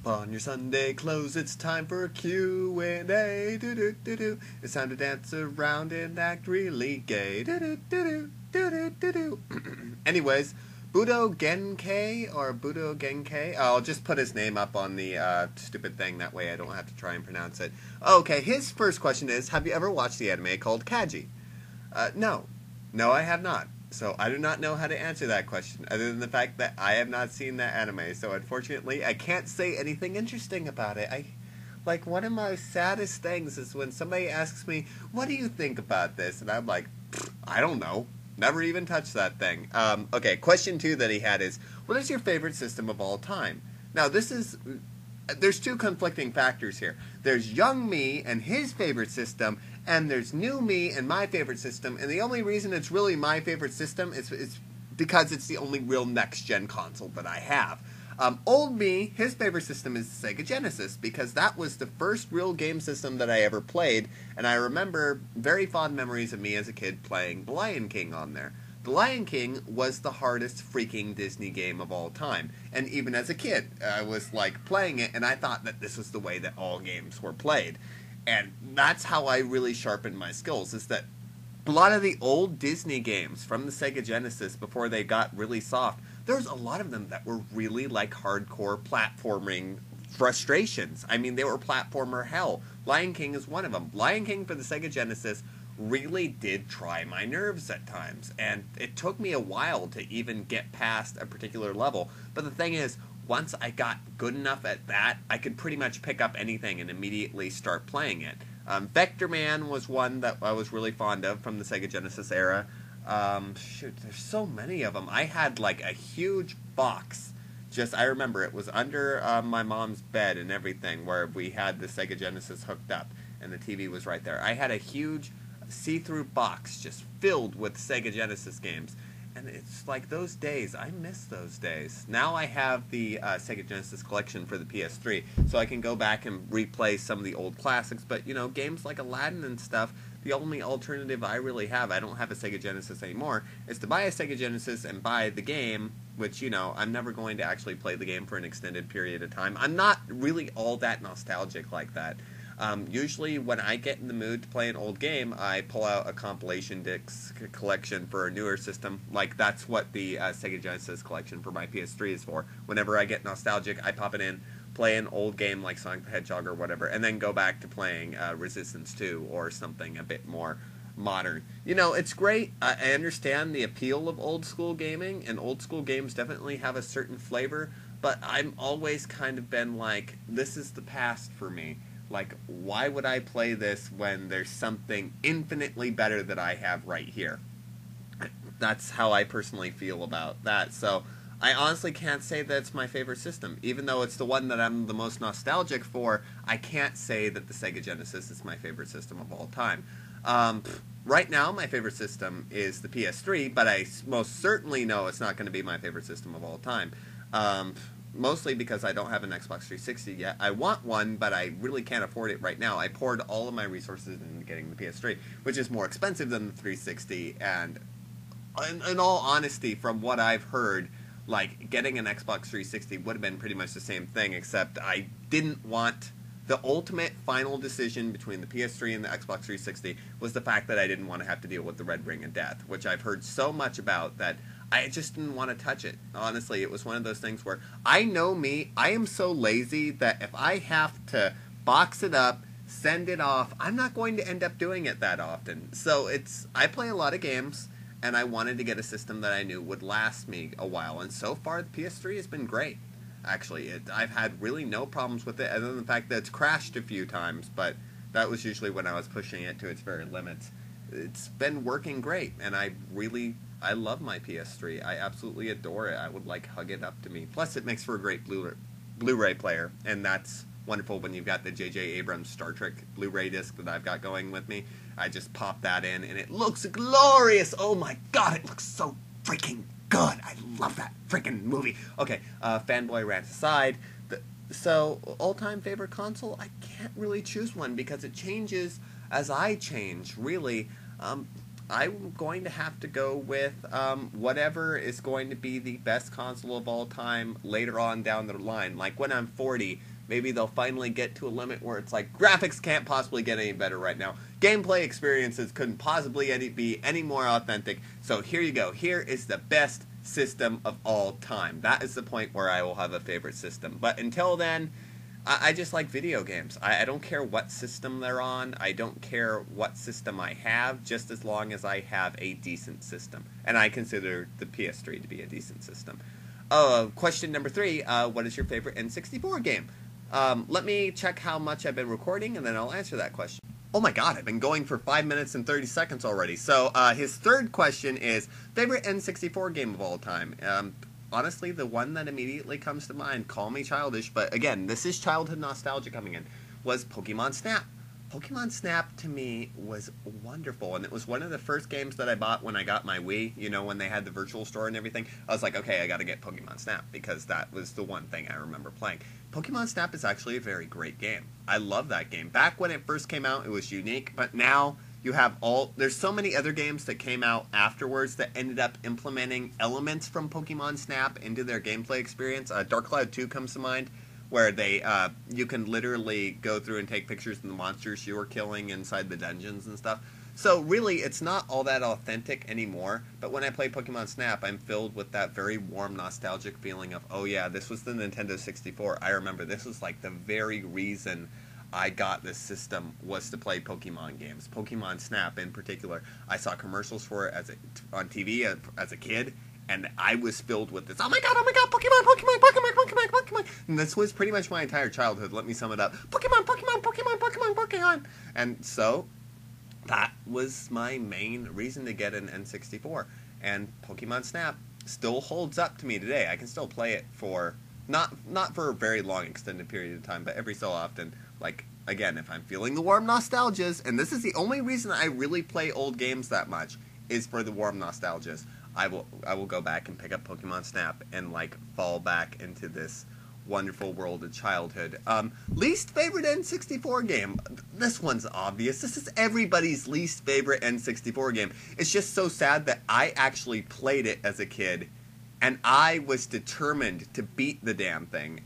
on your Sunday clothes, it's time for a Q&A. Do-do-do-do. It's time to dance around and act really gay. Do-do-do-do. Do-do-do-do. Anyways, Budo Genkei or Budo Genkei. I'll just put his name up on the stupid thing. That way I don't have to try and pronounce it. Okay, his first question is, have you ever watched the anime called Kaji? No. No, I have not. So I do not know how to answer that question, other than the fact that I have not seen that anime. So unfortunately, I can't say anything interesting about it. Like, one of my saddest things is when somebody asks me, what do you think about this? And I'm like, I don't know. Never even touched that thing. Okay, question 2 that he had is, what is your favorite system of all time? Now, there's two conflicting factors here. There's young me and his favorite system, and there's new me and my favorite system, and the only reason it's really my favorite system is because it's the only real next-gen console that I have. Old me, his favorite system is the Sega Genesis, because that was the first real game system that I ever played, and I remember very fond memories of me as a kid playing The Lion King on there. The Lion King was the hardest freaking Disney game of all time, and even as a kid, I was like playing it, and I thought that this was the way that all games were played. And that's how I really sharpened my skills, is that a lot of the old Disney games from the Sega Genesis before they got really soft, there's a lot of them that were really like hardcore platforming frustrations. I mean, they were platformer hell. Lion King is one of them. Lion King for the Sega Genesis really did try my nerves at times, and it took me a while to even get past a particular level. But the thing is, once I got good enough at that, I could pretty much pick up anything and immediately start playing it. Vector Man was one that I was really fond of from the Sega Genesis era. Shoot, there's so many of them. I had like a huge box. I remember it was under my mom's bed and everything, where we had the Sega Genesis hooked up, and the TV was right there. I had a huge see-through box just filled with Sega Genesis games. And it's like those days. I miss those days. Now I have the Sega Genesis collection for the PS3, so I can go back and replay some of the old classics. But, you know, games like Aladdin and stuff, the only alternative I really have, I don't have a Sega Genesis anymore, is to buy a Sega Genesis and buy the game, which, you know, I'm never going to actually play the game for an extended period of time. I'm not really all that nostalgic like that. Usually when I get in the mood to play an old game, I pull out a compilation disc collection for a newer system. Like, that's what the Sega Genesis collection for my PS3 is for. Whenever I get nostalgic, I pop it in, play an old game like Sonic the Hedgehog or whatever, and then go back to playing Resistance 2 or something a bit more modern. You know, it's great. I understand the appeal of old school gaming, and old school games definitely have a certain flavor, but I'm always kind of been like, this is the past for me. Like, why would I play this when there's something infinitely better that I have right here? That's how I personally feel about that. So, I honestly can't say that it's my favorite system. Even though it's the one that I'm the most nostalgic for, I can't say that the Sega Genesis is my favorite system of all time. Right now, my favorite system is the PS3, but I most certainly know it's not going to be my favorite system of all time. Mostly because I don't have an Xbox 360 yet. I want one, but I really can't afford it right now. I poured all of my resources into getting the PS3, which is more expensive than the 360, and in all honesty, from what I've heard, like, getting an Xbox 360 would have been pretty much the same thing, except I didn't want... The ultimate final decision between the PS3 and the Xbox 360 was the fact that I didn't want to have to deal with the Red Ring of Death, which I've heard so much about that I just didn't want to touch it. Honestly, it was one of those things where, I know me, I am so lazy that if I have to box it up, send it off, I'm not going to end up doing it that often. So I play a lot of games, and I wanted to get a system that I knew would last me a while, and so far the PS3 has been great. Actually, I've had really no problems with it, other than the fact that it's crashed a few times, but that was usually when I was pushing it to its very limits. It's been working great, and I love my PS3. I absolutely adore it. I would, like, hug it up to me. Plus, it makes for a great Blu-ray player, and that's wonderful when you've got the J.J. Abrams Star Trek Blu-ray disc that I've got going with me. I just pop that in, and it looks glorious! Oh my god, it looks so freaking good! I love that freaking movie! Okay, fanboy rant aside, so, all-time favorite console? I can't really choose one, because it changes as I change, really. I'm going to have to go with whatever is going to be the best console of all time later on down the line. Like, when I'm 40, Maybe they'll finally get to a limit where it's like, graphics can't possibly get any better right now. Gameplay experiences couldn't possibly be any more authentic. So here you go. Here is the best system of all time. That is the point where I will have a favorite system. But until then, I just like video games. I don't care what system they're on. I don't care what system I have, just as long as I have a decent system. And I consider the PS3 to be a decent system. Question number 3, what is your favorite N64 game? Let me check how much I've been recording, and then I'll answer that question. Oh my god, I've been going for 5 minutes and 30 seconds already. So, his third question is, favorite N64 game of all time? Honestly, the one that immediately comes to mind, call me childish, but again, this is childhood nostalgia coming in, was Pokemon Snap. Pokemon Snap, to me, was wonderful, and it was one of the first games that I bought when I got my Wii, you know, when they had the virtual store and everything. I was like, okay, I gotta get Pokemon Snap, because that was the one thing I remember playing. Pokemon Snap is actually a very great game. I love that game. Back when it first came out, it was unique, but now you have there's so many other games that came out afterwards that ended up implementing elements from Pokemon Snap into their gameplay experience. Dark Cloud 2 comes to mind, where you can literally go through and take pictures of the monsters you were killing inside the dungeons and stuff. So really, it's not all that authentic anymore, but when I play Pokemon Snap, I'm filled with that very warm, nostalgic feeling of, oh yeah, this was the Nintendo 64. I remember this was like the very reason I got this system was to play Pokemon games. Pokemon Snap in particular. I saw commercials for it on TV as a kid, and I was filled with this, oh my god, Pokemon, Pokemon, Pokemon, Pokemon, Pokemon. And this was pretty much my entire childhood. Let me sum it up. Pokemon, Pokemon, Pokemon, Pokemon, Pokemon. And so, that was my main reason to get an N64. And Pokemon Snap still holds up to me today. I can still play it for, not for a very long extended period of time, but every so often. Like, again, if I'm feeling the warm nostalgias, and this is the only reason I really play old games that much, is for the warm nostalgias. I will go back and pick up Pokemon Snap and, like, fall back into this wonderful world of childhood. Least favorite N64 game. This one's obvious. This is everybody's least favorite N64 game. It's just so sad that I actually played it as a kid, and I was determined to beat the damn thing.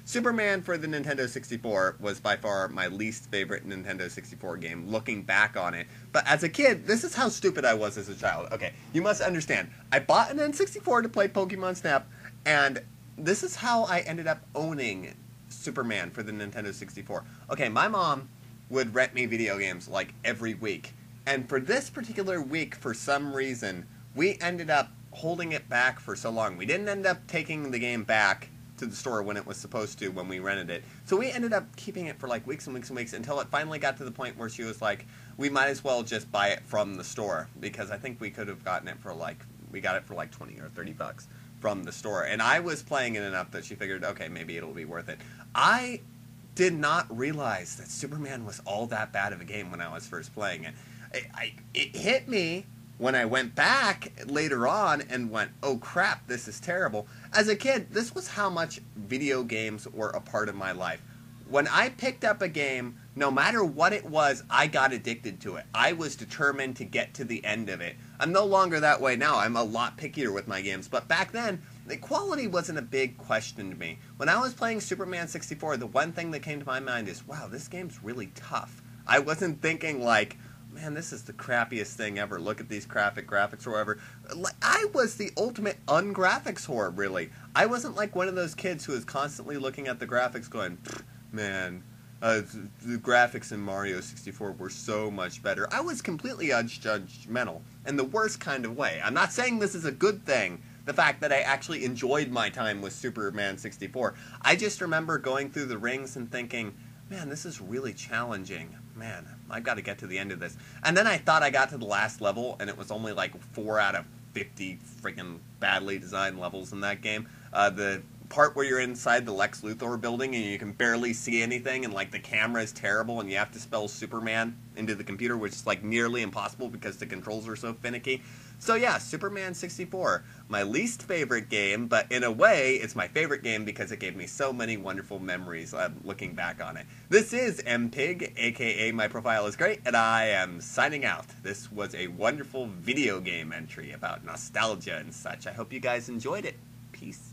Superman for the Nintendo 64 was by far my least favorite Nintendo 64 game, looking back on it. But as a kid, this is how stupid I was as a child. Okay, you must understand. I bought an N64 to play Pokemon Snap, and this is how I ended up owning Superman for the Nintendo 64. Okay, my mom would rent me video games like every week. And for this particular week, for some reason, we ended up holding it back for so long. We didn't end up taking the game back to the store when it was supposed to, when we rented it. So we ended up keeping it for like weeks and weeks and weeks until it finally got to the point where she was like, we might as well just buy it from the store, because I think we could have gotten it for like, we got it for like 20 or 30 bucks from the store. And I was playing it enough that she figured, okay, maybe it'll be worth it. I did not realize that Superman was all that bad of a game when I was first playing it. It hit me when I went back later on and went, oh crap, this is terrible. As a kid, this was how much video games were a part of my life. When I picked up a game, no matter what it was, I got addicted to it. I was determined to get to the end of it. I'm no longer that way now. I'm a lot pickier with my games. But back then, the quality wasn't a big question to me. When I was playing Superman 64, the one thing that came to my mind is, wow, this game's really tough. I wasn't thinking like, man, this is the crappiest thing ever. Look at these graphics or whatever. I was the ultimate ungraphics whore, really. I wasn't like one of those kids who was constantly looking at the graphics going, man, the graphics in Mario 64 were so much better. I was completely judgmental, in the worst kind of way. I'm not saying this is a good thing, the fact that I actually enjoyed my time with Superman 64. I just remember going through the rings and thinking, man, this is really challenging. Man, I've got to get to the end of this. And then I thought I got to the last level, and it was only like 4 out of 50 freaking badly designed levels in that game. The part where you're inside the Lex Luthor building and you can barely see anything, and like the camera is terrible, and you have to spell Superman into the computer, which is like nearly impossible because the controls are so finicky. So yeah, Superman 64, my least favorite game, but in a way, it's my favorite game because it gave me so many wonderful memories looking back on it. This is MPig, aka My Profile is Great, and I am signing out. This was a wonderful video game entry about nostalgia and such. I hope you guys enjoyed it. Peace.